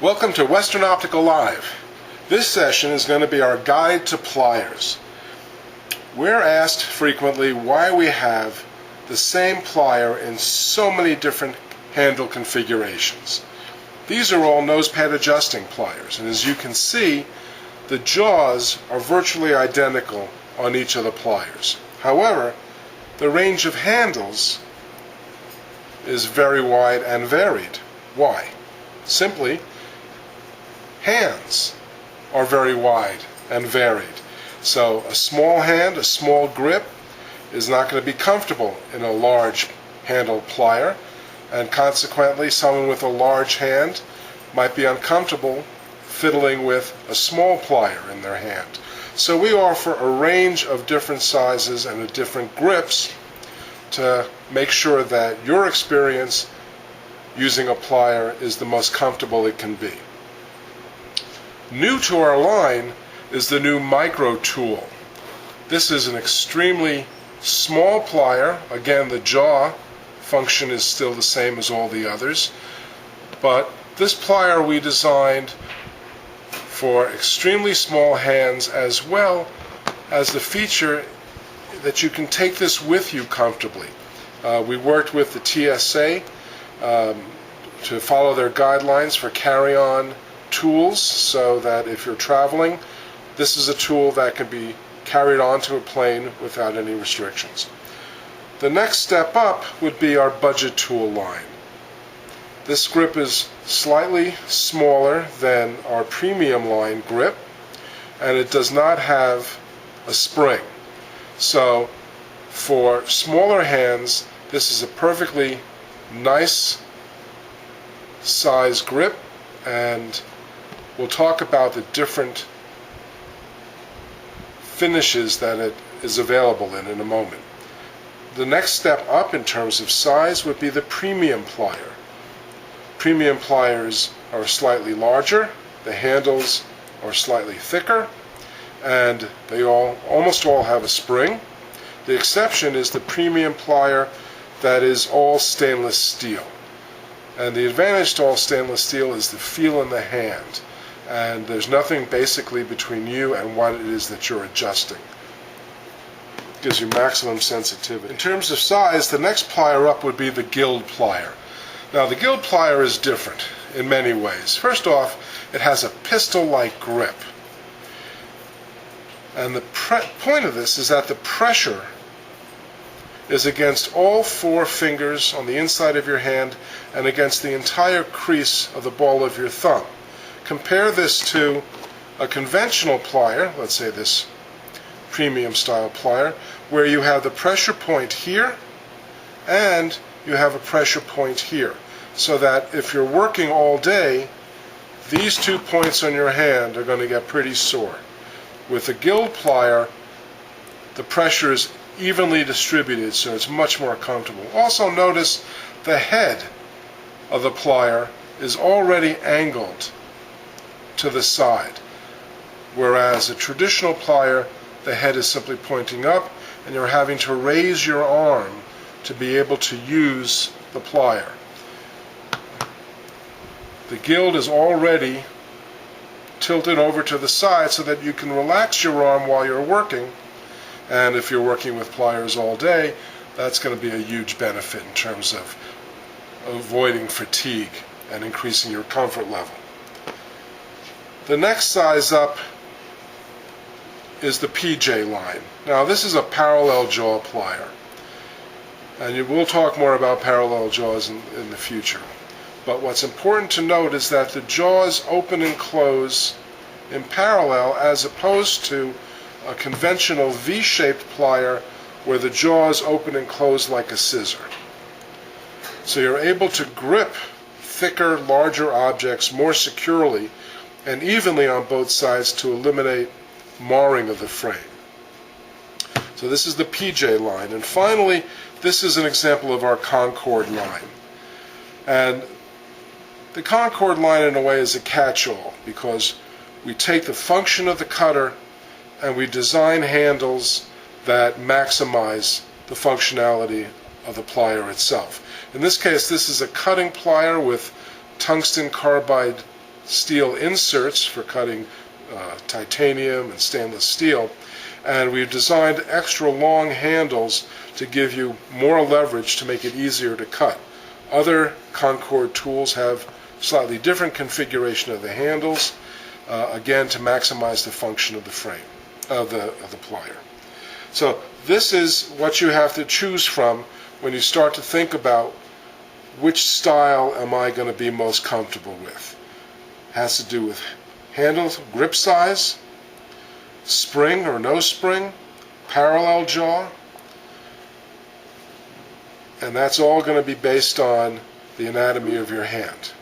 Welcome to Western Optical Live. This session is going to be our guide to pliers. We're asked frequently why we have the same plier in so many different handle configurations. These are all nose-pad adjusting pliers, and as you can see, the jaws are virtually identical on each of the pliers. However, the range of handles is very wide and varied. Why? Simply, hands are very wide and varied. So a small hand, a small grip, is not going to be comfortable in a large handled plier, and consequently someone with a large hand might be uncomfortable fiddling with a small plier in their hand. So we offer a range of different sizes and different grips to make sure that your experience using a plier is the most comfortable it can be. New to our line is the new Micro Tool. This is an extremely small plier. Again, the jaw function is still the same as all the others, but this plier we designed for extremely small hands, as well as the feature that you can take this with you comfortably. We worked with the TSA to follow their guidelines for carry-on tools, so that if you're traveling, this is a tool that can be carried onto a plane without any restrictions. The next step up would be our budget tool line. This grip is slightly smaller than our premium line grip, and it does not have a spring. So for smaller hands, this is a perfectly nice size grip, and we'll talk about the different finishes that it is available in a moment. The next step up in terms of size would be the premium plier. Premium pliers are slightly larger, the handles are slightly thicker, and they almost all have a spring. The exception is the premium plier that is all stainless steel. And the advantage to all stainless steel is the feel in the hand. And there's nothing basically between you and what it is that you're adjusting. It gives you maximum sensitivity. In terms of size, the next plier up would be the Guild plier. Now, the Guild plier is different in many ways. First off, it has a pistol-like grip. And the point of this is that the pressure is against all four fingers on the inside of your hand and against the entire crease of the ball of your thumb. Compare this to a conventional plier, let's say this premium style plier, where you have the pressure point here and you have a pressure point here, so that if you're working all day, these 2 points on your hand are going to get pretty sore. With the Guild plier, the pressure is evenly distributed, so it's much more comfortable. Also notice the head of the plier is already angled to the side, whereas a traditional plier, the head is simply pointing up and you're having to raise your arm to be able to use the plier. The Guild is already tilted over to the side so that you can relax your arm while you're working, and if you're working with pliers all day, that's going to be a huge benefit in terms of avoiding fatigue and increasing your comfort level. The next size up is the PJ line. Now, this is a parallel jaw plier, and we'll talk more about parallel jaws in the future. But what's important to note is that the jaws open and close in parallel, as opposed to a conventional V-shaped plier where the jaws open and close like a scissor. So you're able to grip thicker, larger objects more securely and evenly on both sides to eliminate marring of the frame. So this is the PJ line. And finally, this is an example of our Concord line. And the Concord line, in a way, is a catch-all, because we take the function of the cutter and we design handles that maximize the functionality of the plier itself. In this case, this is a cutting plier with tungsten carbide steel inserts for cutting titanium and stainless steel, and we've designed extra long handles to give you more leverage to make it easier to cut. Other Concord tools have slightly different configuration of the handles, again to maximize the function of the frame, of the plier. So this is what you have to choose from when you start to think about which style am I going to be most comfortable with. It has to do with handle grip size, spring or no spring, parallel jaw, and that's all going to be based on the anatomy of your hand.